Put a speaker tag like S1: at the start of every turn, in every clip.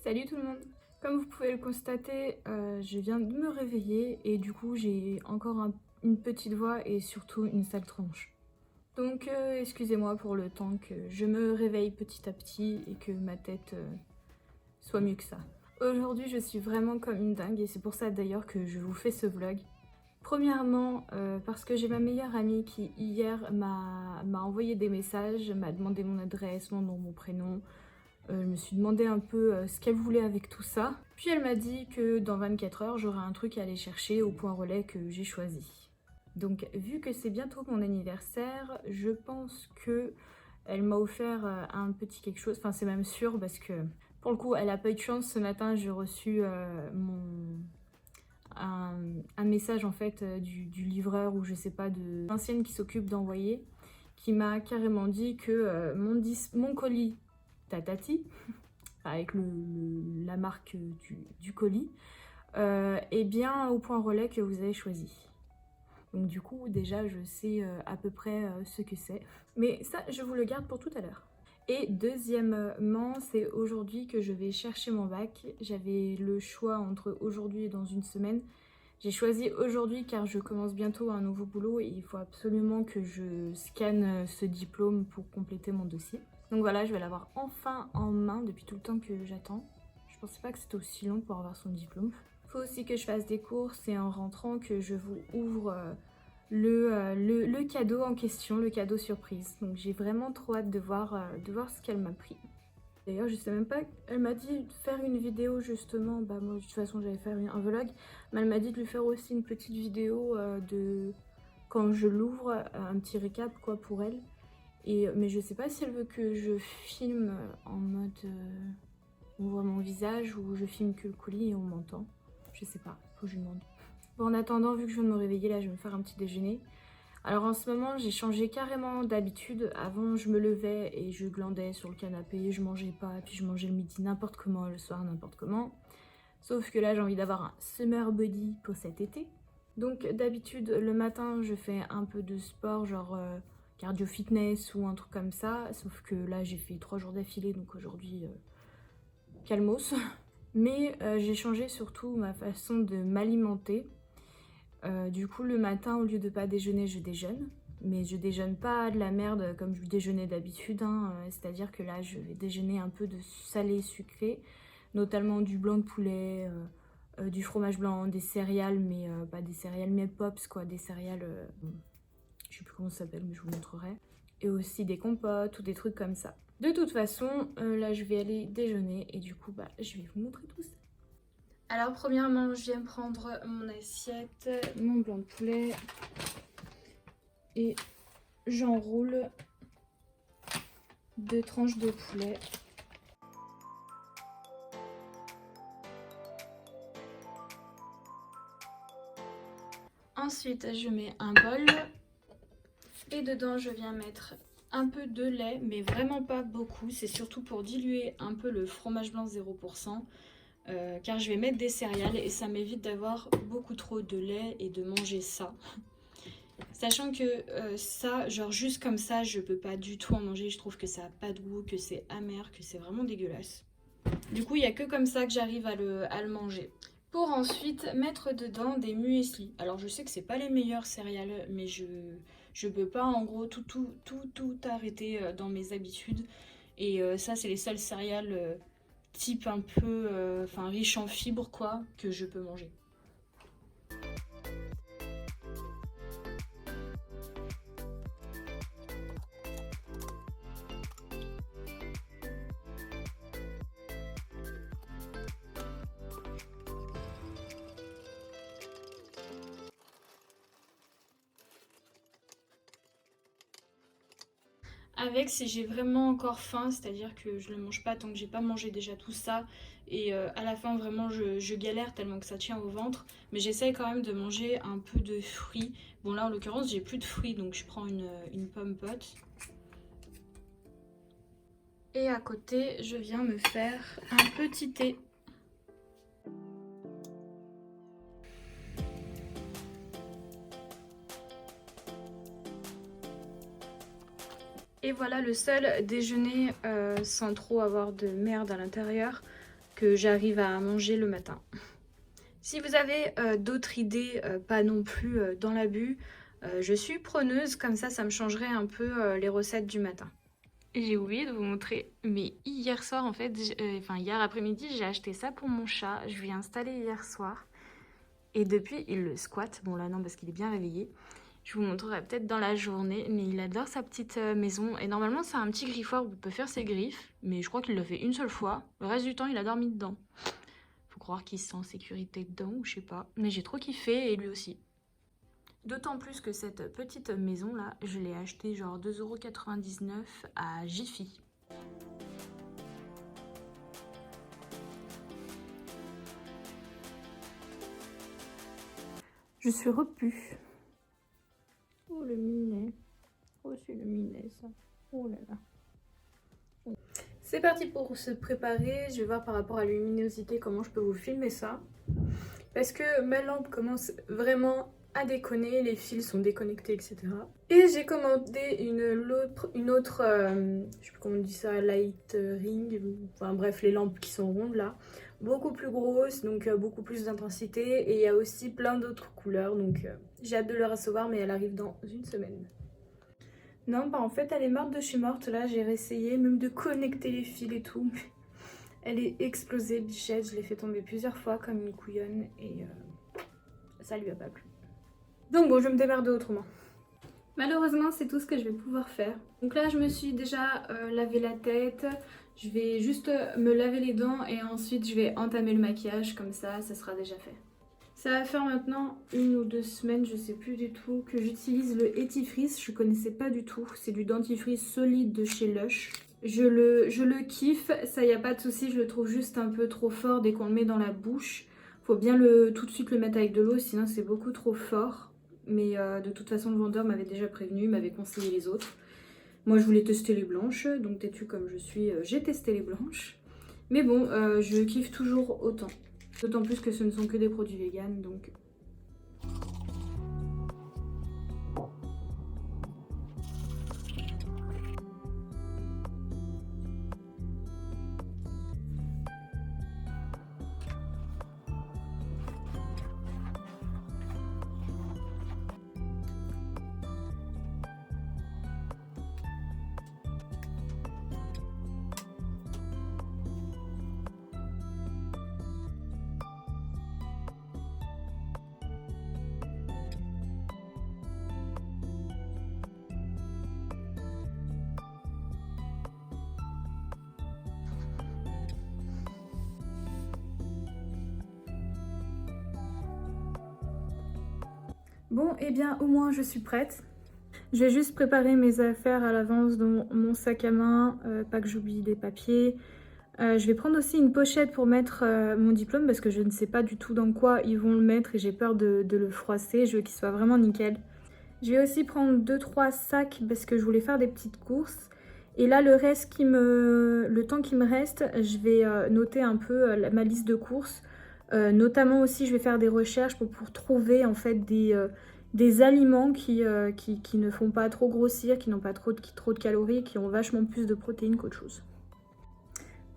S1: Salut tout le monde! Comme vous pouvez le constater, je viens de me réveiller et du coup j'ai encore une petite voix et surtout une sale tronche. Donc excusez-moi pour le temps que je me réveille petit à petit et que ma tête soit mieux que ça. Aujourd'hui je suis vraiment comme une dingue et c'est pour ça d'ailleurs que je vous fais ce vlog. Premièrement, parce que j'ai ma meilleure amie qui hier m'a envoyé des messages, m'a demandé mon adresse, mon nom, mon prénom. Je me suis demandé un peu ce qu'elle voulait avec tout ça. Puis elle m'a dit que dans 24 heures, j'aurais un truc à aller chercher au point relais que j'ai choisi. Donc vu que c'est bientôt mon anniversaire, je pense que elle m'a offert un petit quelque chose. Enfin c'est même sûr parce que pour le coup elle a pas eu de chance. Ce matin j'ai reçu un message en fait du livreur ou je sais pas de l'ancienne qui s'occupe d'envoyer, qui m'a carrément dit que mon colis Tatati, avec la marque du colis, est bien au point relais que vous avez choisi. Donc du coup déjà je sais à peu près ce que c'est. Mais ça je vous le garde pour tout à l'heure. Et deuxièmement, c'est aujourd'hui que je vais chercher mon bac. J'avais le choix entre aujourd'hui et dans une semaine. J'ai choisi aujourd'hui car je commence bientôt un nouveau boulot et il faut absolument que je scanne ce diplôme pour compléter mon dossier. Donc voilà, je vais l'avoir enfin en main depuis tout le temps que j'attends. Je pensais pas que c'était aussi long pour avoir son diplôme. Il faut aussi que je fasse des courses et en rentrant que je vous ouvre le cadeau en question, le cadeau surprise. Donc j'ai vraiment trop hâte de voir ce qu'elle m'a pris. D'ailleurs, je sais même pas, elle m'a dit de faire une vidéo justement, bah moi de toute façon j'allais faire un vlog, mais elle m'a dit de lui faire aussi une petite vidéo de quand je l'ouvre, un petit récap quoi pour elle. Mais je sais pas si elle veut que je filme en mode on voit mon visage ou je filme que le colis et on m'entend. Je sais pas, faut que je lui demande. Bon, en attendant, vu que je viens de me réveiller là, je vais me faire un petit déjeuner. Alors en ce moment, j'ai changé carrément d'habitude. Avant, je me levais et je glandais sur le canapé, je mangeais pas, puis je mangeais le midi n'importe comment, le soir n'importe comment. Sauf que là, j'ai envie d'avoir un summer body pour cet été. Donc d'habitude, le matin, je fais un peu de sport, genre cardio fitness ou un truc comme ça. Sauf que là, j'ai fait 3 jours d'affilée, donc aujourd'hui, calmos. Mais j'ai changé surtout ma façon de m'alimenter. Du coup, le matin, au lieu de pas déjeuner, je déjeune. Mais je déjeune pas de la merde comme je déjeunais d'habitude, hein. C'est-à-dire que là, je vais déjeuner un peu de salé sucré, notamment du blanc de poulet, du fromage blanc, des céréales, mais pas des céréales mais pops, quoi, des céréales, je sais plus comment ça s'appelle, mais je vous montrerai. Et aussi des compotes ou des trucs comme ça. De toute façon, là, je vais aller déjeuner et du coup, bah, je vais vous montrer tout ça. Alors premièrement, je viens prendre mon assiette, mon blanc de poulet et j'enroule 2 tranches de poulet. Ensuite, je mets un bol et dedans, je viens mettre un peu de lait, mais vraiment pas beaucoup. C'est surtout pour diluer un peu le fromage blanc 0%. Car je vais mettre des céréales et ça m'évite d'avoir beaucoup trop de lait et de manger ça. Sachant que ça, genre juste comme ça, je peux pas du tout en manger. Je trouve que ça a pas de goût, que c'est amer, que c'est vraiment dégueulasse. Du coup, il n'y a que comme ça que j'arrive à le manger. Pour ensuite mettre dedans des muesli. Alors je sais que c'est pas les meilleurs céréales, mais je peux pas en gros tout arrêter dans mes habitudes. Et ça, c'est les seuls céréales type un peu riche en fibres quoi que je peux manger. Avec, si j'ai vraiment encore faim, c'est-à-dire que je ne le mange pas tant que j'ai pas mangé déjà tout ça. Et à la fin, vraiment, je galère tellement que ça tient au ventre. Mais j'essaye quand même de manger un peu de fruits. Bon, là, en l'occurrence, j'ai plus de fruits, donc je prends une pomme pote. Et à côté, je viens me faire un petit thé. Et voilà le seul déjeuner sans trop avoir de merde à l'intérieur que j'arrive à manger le matin. Si vous avez d'autres idées, pas non plus dans l'abus, je suis preneuse, comme ça me changerait un peu les recettes du matin. J'ai oublié de vous montrer, mais hier soir en fait, hier après-midi, j'ai acheté ça pour mon chat. Je lui ai installé hier soir. Et depuis, il le squatte. Bon là non, parce qu'il est bien réveillé. Je vous montrerai peut-être dans la journée, mais il adore sa petite maison. Et normalement, c'est un petit griffoir où il peut faire ses griffes. Mais je crois qu'il l'a fait une seule fois. Le reste du temps, il a dormi dedans. Faut croire qu'il se sent en sécurité dedans ou je sais pas. Mais j'ai trop kiffé et lui aussi. D'autant plus que cette petite maison là, je l'ai achetée genre 2,99 € à Jiffy. Je suis repue. Oh le minet. Oh c'est le minet ça. Oh là là. C'est parti pour se préparer. Je vais voir par rapport à la luminosité comment je peux vous filmer ça. Parce que ma lampe commence vraiment à déconner, les fils sont déconnectés, etc. Et j'ai commandé une autre, je sais plus comment on dit ça, light ring, enfin bref, les lampes qui sont rondes là, beaucoup plus grosses, donc beaucoup plus d'intensité, et il y a aussi plein d'autres couleurs, donc j'ai hâte de le recevoir, mais elle arrive dans une semaine. Non, bah en fait elle est morte de chez morte, là j'ai réessayé même de connecter les fils et tout, mais elle est explosée, bichette, je l'ai fait tomber plusieurs fois comme une couillonne, et ça lui a pas plu. Donc bon, je vais me démerder autrement. Malheureusement, c'est tout ce que je vais pouvoir faire. Donc là, je me suis déjà lavé la tête. Je vais juste me laver les dents et ensuite je vais entamer le maquillage. Comme ça sera déjà fait. Ça va faire maintenant 1 ou 2 semaines, je sais plus du tout, que j'utilise le Etifrice. Je connaissais pas du tout. C'est du dentifrice solide de chez Lush. Je le kiffe, ça y a pas de souci. Je le trouve juste un peu trop fort dès qu'on le met dans la bouche. Faut bien tout de suite le mettre avec de l'eau, sinon c'est beaucoup trop fort. Mais de toute façon, le vendeur m'avait déjà prévenu, m'avait conseillé les autres. Moi, je voulais tester les blanches, donc têtue comme je suis, j'ai testé les blanches. Mais bon, je kiffe toujours autant. D'autant plus que ce ne sont que des produits véganes, donc... Bon, et bien au moins je suis prête. Je vais juste préparer mes affaires à l'avance dans mon sac à main, pas que j'oublie des papiers. Je vais prendre aussi une pochette pour mettre mon diplôme parce que je ne sais pas du tout dans quoi ils vont le mettre et j'ai peur de le froisser. Je veux qu'il soit vraiment nickel. Je vais aussi prendre 2-3 sacs parce que je voulais faire des petites courses. Et là, le temps qui me reste, je vais noter un peu ma liste de courses. Notamment aussi, je vais faire des recherches pour trouver en fait des aliments qui ne font pas trop grossir, qui n'ont pas trop de calories, qui ont vachement plus de protéines qu'autre chose.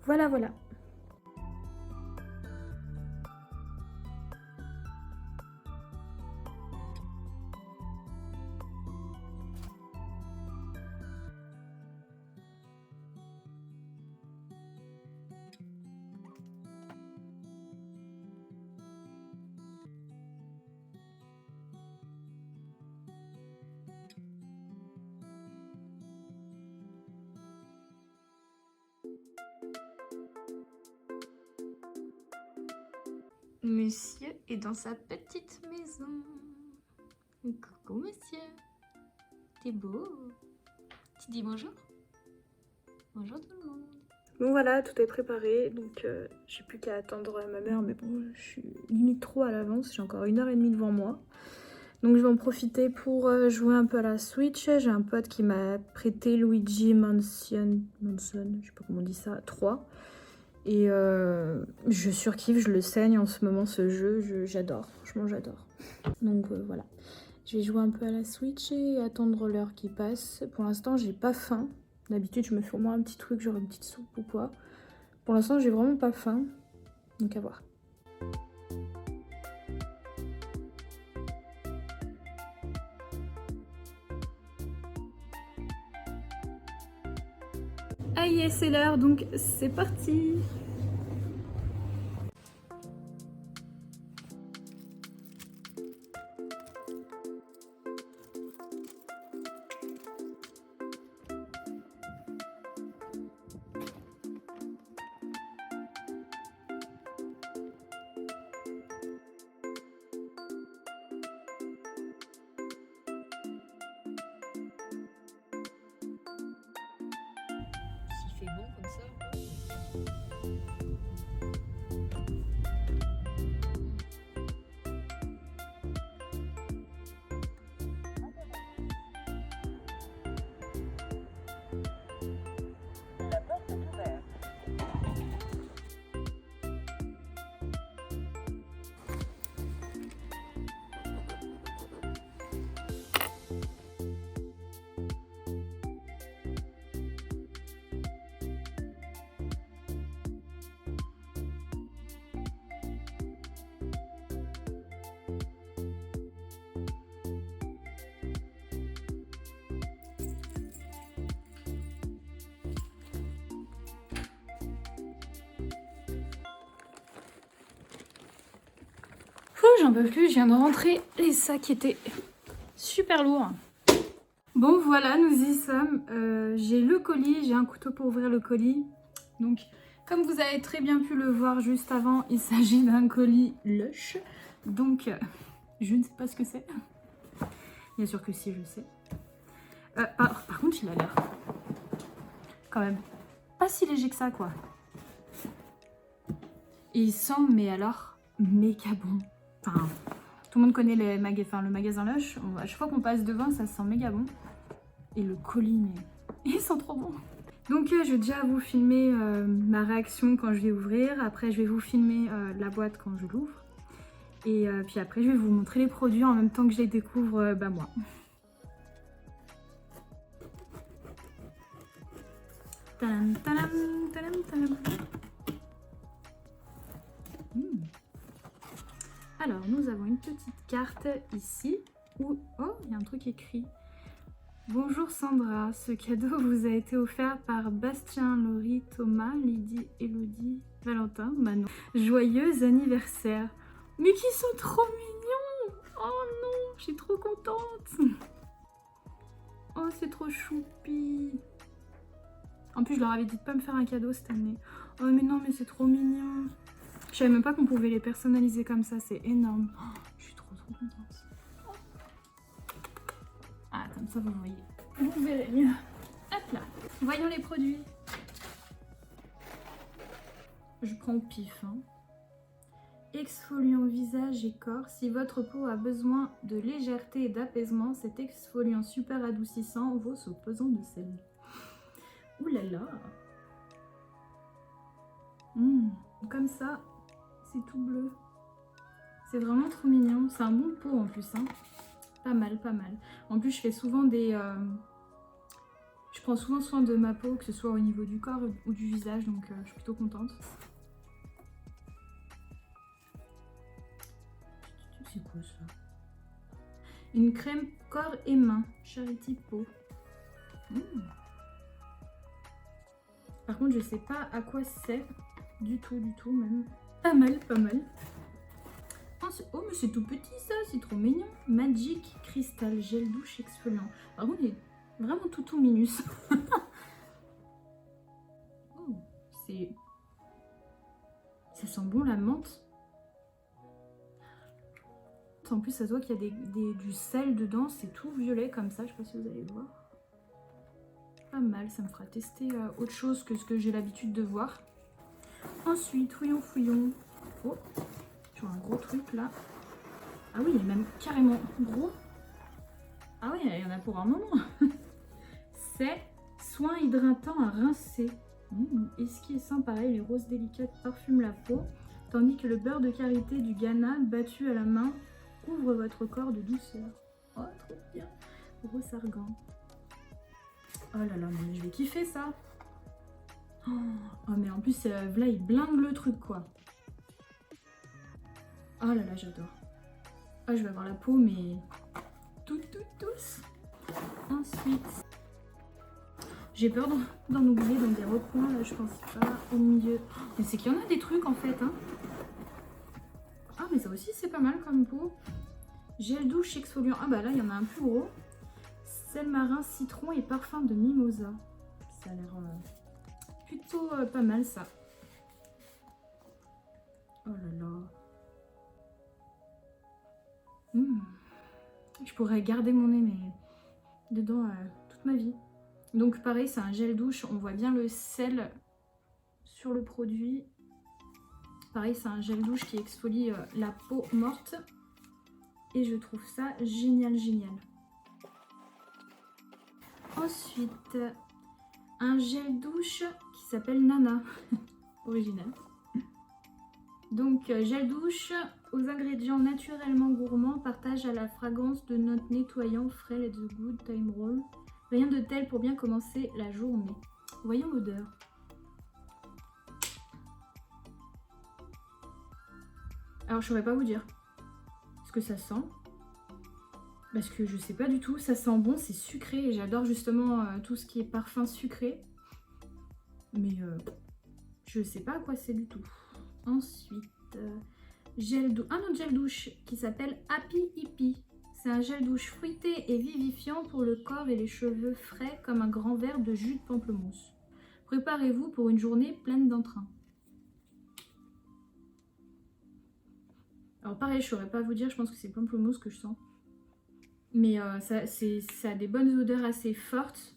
S1: Voilà, voilà. Monsieur est dans sa petite maison. Coucou monsieur. T'es beau. Tu dis bonjour. Bonjour tout le monde. Bon voilà, tout est préparé. Donc j'ai plus qu'à attendre ma mère. Mais bon, je suis limite trop à l'avance. J'ai encore 1h30 devant moi. Donc je vais en profiter pour jouer un peu à la Switch. J'ai un pote qui m'a prêté Luigi Mansion, je sais pas comment on dit ça, 3. Et je surkiffe, je le saigne en ce moment ce jeu, j'adore, franchement j'adore. Donc voilà, je vais jouer un peu à la Switch et attendre l'heure qui passe. Pour l'instant j'ai pas faim, d'habitude je me fais au moins un petit truc, genre une petite soupe ou quoi. Pour l'instant j'ai vraiment pas faim, Donc à voir. Ah yes, c'est l'heure, donc c'est parti.
S2: S'il fait bon comme ça.
S3: La porte est ouverte.
S1: J'en peux plus, je viens de rentrer, les sacs étaient super lourds. Bon voilà, nous y sommes. J'ai le colis, j'ai un couteau pour ouvrir le colis. Donc, comme vous avez très bien pu le voir juste avant, il s'agit d'un colis Lush. Donc, je ne sais pas ce que c'est. Bien sûr que si, je sais. Par contre, il a l'air quand même pas si léger que ça, quoi. Et il sent, mais alors, méga bon. Enfin, tout le monde connaît le magasin Lush. À chaque fois qu'on passe devant, ça sent méga bon. Et le colis, mais il sent trop bon. Donc je vais déjà vous filmer ma réaction quand je vais ouvrir. Après, je vais vous filmer la boîte quand je l'ouvre. Et puis après, je vais vous montrer les produits en même temps que je les découvre moi. Tadam, tadam, tadam, tadam. Alors, nous avons une petite carte ici où... Oh, il y a un truc écrit. Bonjour Sandra, ce cadeau vous a été offert par Bastien, Laurie, Thomas, Lydie, Elodie, Valentin, Manon. Joyeux anniversaire. Mais qui sont trop mignons. Oh non, je suis trop contente. Oh, c'est trop choupi. En plus, je leur avais dit de pas me faire un cadeau cette année. Oh mais non, mais c'est trop mignon. Je savais même pas qu'on pouvait les personnaliser comme ça, c'est énorme. Oh, je suis trop contente. Ah, comme ça vous voyez. Vous verrez mieux. Hop là. Voyons les produits. Je prends au pif. Hein. Exfoliant visage et corps. Si votre peau a besoin de légèreté et d'apaisement, cet exfoliant super adoucissant vaut son pesant de sel. Ouh là là. Comme ça, c'est tout bleu. C'est vraiment trop mignon. C'est un bon pot en plus. Hein. Pas mal, pas mal. En plus, je fais souvent des... Je prends souvent soin de ma peau, que ce soit au niveau du corps ou du visage, donc je suis plutôt contente. C'est quoi ça? Une crème corps et mains, Charity Peau. Par contre, je sais pas à quoi c'est. Du tout même. Pas mal, pas mal. Oh, mais c'est tout petit ça, c'est trop mignon. Magic Crystal Gel Douche Exfoliant. Par contre, il est vraiment tout minus. Oh, ça sent bon la menthe. En plus, ça se voit qu'il y a du sel dedans. C'est tout violet comme ça. Je sais pas si vous allez le voir. Pas mal, ça me fera tester autre chose que ce que j'ai l'habitude de voir. Ensuite, fouillons. Oh, je vois un gros truc là. Ah oui, il est même carrément gros. Ah oui, il y en a pour un moment. C'est soin hydratant à rincer. Esquissant pareil, les roses délicates parfument la peau, tandis que le beurre de karité du Ghana battu à la main couvre votre corps de douceur. Oh, trop bien. Rose argan. Oh là là, mais je vais kiffer ça. Oh, mais en plus, là, il blingue le truc, quoi. Oh là là, j'adore. Oh, je vais avoir la peau, mais toute douce. Ensuite, j'ai peur d'en oublier dans des recoins, là, je pense pas. Au milieu. Mais c'est qu'il y en a des trucs, en fait, hein. Ah, mais ça aussi, c'est pas mal comme peau. Gel douche exfoliant. Ah bah là, il y en a un plus gros. Sel marin, citron et parfum de mimosa. Ça a l'air plutôt pas mal, ça. Oh là là. Je pourrais garder mon nez mais dedans toute ma vie. Donc pareil, c'est un gel douche. On voit bien le sel sur le produit. Pareil, c'est un gel douche qui exfolie la peau morte. Et je trouve ça génial, génial. Ensuite, un gel douche qui s'appelle Nana. Original. Donc, gel douche aux ingrédients naturellement gourmands, partage à la fragrance de notes nettoyant, frais, let's good, time roll. Rien de tel pour bien commencer la journée. Voyons l'odeur. Alors, je saurais pas vous dire ce que ça sent. Parce que je sais pas du tout. Ça sent bon, c'est sucré. Et j'adore justement tout ce qui est parfum sucré. Mais je sais pas à quoi c'est du tout. Ensuite, un autre gel douche qui s'appelle Happy Hippie. C'est un gel douche fruité et vivifiant pour le corps et les cheveux frais comme un grand verre de jus de pamplemousse. Préparez-vous pour une journée pleine d'entrain. Alors pareil, je saurais pas vous dire, je pense que c'est le pamplemousse que je sens. Mais ça a des bonnes odeurs assez fortes.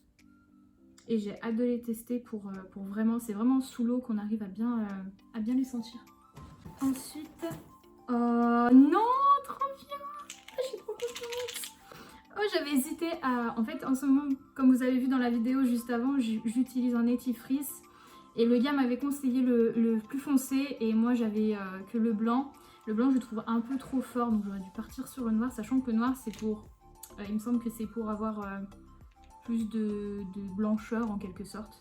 S1: Et j'ai hâte de les tester pour vraiment... C'est vraiment sous l'eau qu'on arrive à bien les sentir. Ensuite... Oh non, trop bien! Je suis trop contente! Oh, j'avais hésité à... En fait, en ce moment, comme vous avez vu dans la vidéo juste avant, j'utilise un dentifrice. Et le gars m'avait conseillé le plus foncé. Et moi, j'avais que le blanc. Le blanc, je le trouve un peu trop fort. Donc, j'aurais dû partir sur le noir. Sachant que le noir, c'est pour... il me semble que c'est pour avoir... plus de blancheur en quelque sorte.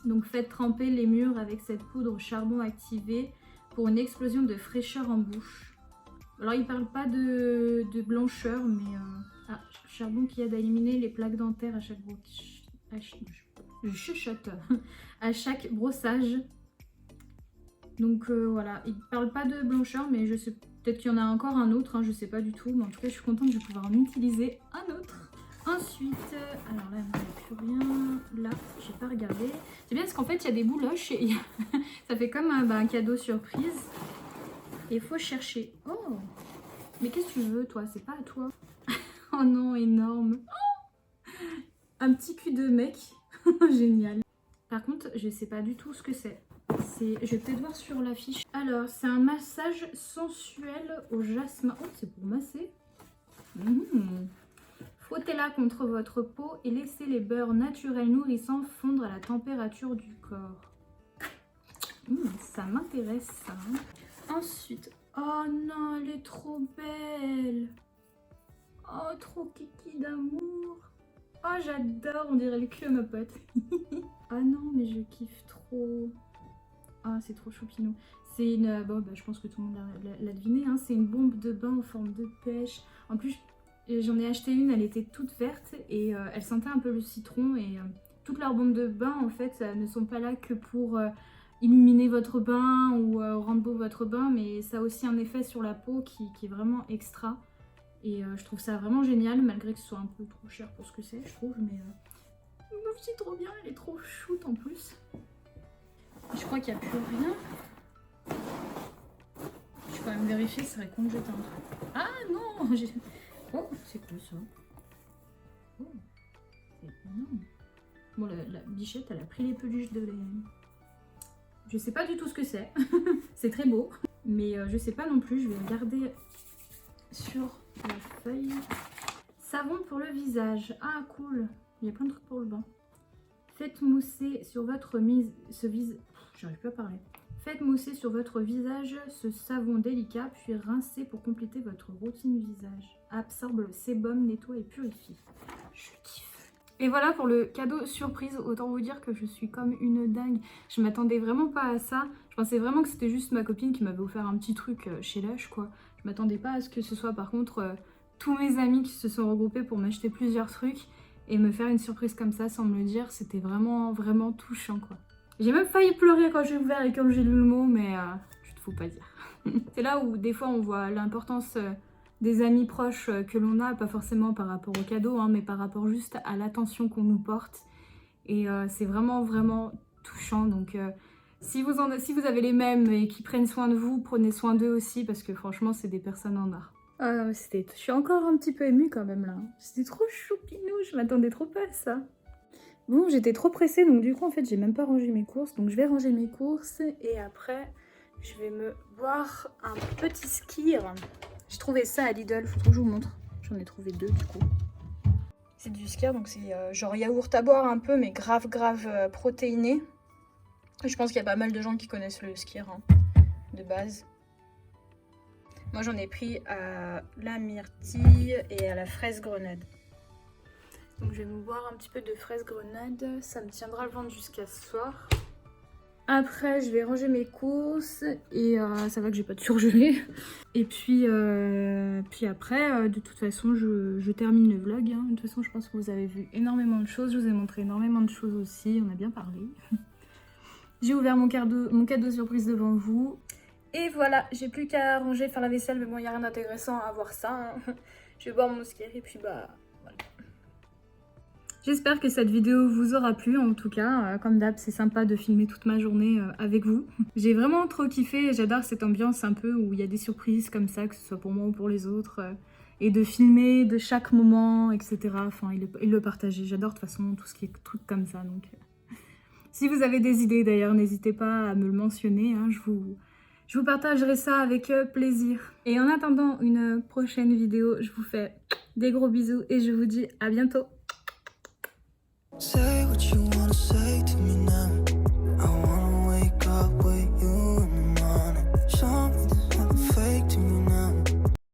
S1: Donc faites tremper les murs avec cette poudre charbon activé pour une explosion de fraîcheur en bouche. Alors il parle pas de blancheur mais charbon qui aide à éliminer les plaques dentaires à chaque à chaque brossage. Donc voilà, il parle pas de blancheur mais je sais peut-être qu'il y en a encore un autre, hein, je sais pas du tout, mais en tout cas je suis contente de pouvoir en utiliser un autre. Ensuite, alors là, il n'y a plus rien. Là, j'ai pas regardé. C'est bien parce qu'en fait, il y a des bouloches et ça fait comme un cadeau surprise. Et il faut chercher. Oh! Mais qu'est-ce que tu veux, toi? C'est pas à toi. Oh non, énorme. Oh, un petit cul de mec. Génial. Par contre, je sais pas du tout ce que c'est. Je vais peut-être voir sur l'affiche. Alors, c'est un massage sensuel au jasmin. Oh, c'est pour masser. Frottez-la contre votre peau et laissez les beurres naturels nourrissants fondre à la température du corps. Ça m'intéresse ça. Ensuite, oh non, elle est trop belle. Oh, trop kiki d'amour. Oh, j'adore, on dirait le cul à ma pote. Ah non, mais je kiffe trop. Ah, c'est trop choupinou. C'est une... Bon, bah, je pense que tout le monde l'a deviné. Hein, c'est une bombe de bain en forme de pêche. En plus... J'en ai acheté une, elle était toute verte et elle sentait un peu le citron et toutes leurs bombes de bain en fait ne sont pas là que pour illuminer votre bain ou rendre beau votre bain, mais ça a aussi un effet sur la peau qui est vraiment extra et je trouve ça vraiment génial malgré que ce soit un peu trop cher pour ce que c'est je trouve, mais c'est trop bien, elle est trop shoot en plus. Et je crois qu'il n'y a plus rien. Je vais quand même vérifier, c'est vrai qu'on me jette un truc. Ah non, oh, c'est quoi ça? Oh, c'est énorme. Bon, la bichette, elle a pris les peluches de les... Je sais pas du tout ce que c'est. C'est très beau. Mais je sais pas non plus. Je vais regarder sur la feuille. Savon pour le visage. Ah, cool. Il y a plein de trucs pour le bain. Faites mousser sur votre J'arrive plus à parler. Faites mousser sur votre visage ce savon délicat, puis rincez pour compléter votre routine visage. Absorbe le sébum, nettoie et purifie. Je kiffe. Et voilà pour le cadeau surprise, autant vous dire que je suis comme une dingue. Je m'attendais vraiment pas à ça. Je pensais vraiment que c'était juste ma copine qui m'avait offert un petit truc chez Lush quoi. Je m'attendais pas à ce que ce soit par contre tous mes amis qui se sont regroupés pour m'acheter plusieurs trucs et me faire une surprise comme ça sans me le dire. C'était vraiment vraiment touchant quoi. J'ai même failli pleurer quand j'ai ouvert et quand j'ai lu le mot, mais je te fous pas dire. C'est là où des fois on voit l'importance des amis proches que l'on a, pas forcément par rapport au cadeau, hein, mais par rapport juste à l'attention qu'on nous porte. Et c'est vraiment vraiment touchant. Donc si vous avez les mêmes et qui prennent soin de vous, prenez soin d'eux aussi parce que franchement c'est des personnes en or. Ah non mais je suis encore un petit peu émue quand même là. C'était trop choupinou, je m'attendais trop pas à ça. Bon, j'étais trop pressée, donc du coup, en fait, j'ai même pas rangé mes courses. Donc, je vais ranger mes courses et après, je vais me boire un petit Skyr. J'ai trouvé ça à Lidl, faut que je vous montre. J'en ai trouvé 2 du coup. C'est du Skyr, donc c'est genre yaourt à boire un peu, mais grave protéiné. Je pense qu'il y a pas mal de gens qui connaissent le Skyr hein, de base. Moi, j'en ai pris à la myrtille et à la fraise grenade. Donc je vais me boire un petit peu de fraise grenade, ça me tiendra le ventre jusqu'à ce soir. Après je vais ranger mes courses et ça va que j'ai pas de surgelé. Et puis après de toute façon je termine le vlog. Hein. De toute façon je pense que vous avez vu énormément de choses, je vous ai montré énormément de choses aussi, on a bien parlé. J'ai ouvert mon cadeau surprise devant vous. Et voilà, j'ai plus qu'à ranger, faire la vaisselle, mais bon il n'y a rien d'intéressant à voir ça. Hein. Je vais boire mon Skyr et puis bah... J'espère que cette vidéo vous aura plu en tout cas, comme d'hab c'est sympa de filmer toute ma journée avec vous. J'ai vraiment trop kiffé, j'adore cette ambiance un peu où il y a des surprises comme ça, que ce soit pour moi ou pour les autres, et de filmer de chaque moment, etc. Enfin, et le partager, j'adore de toute façon tout ce qui est truc comme ça. Donc, si vous avez des idées d'ailleurs, n'hésitez pas à me le mentionner, hein, je vous partagerai ça avec plaisir. Et en attendant une prochaine vidéo, je vous fais des gros bisous et je vous dis à bientôt.
S4: Say what you wanna say to me.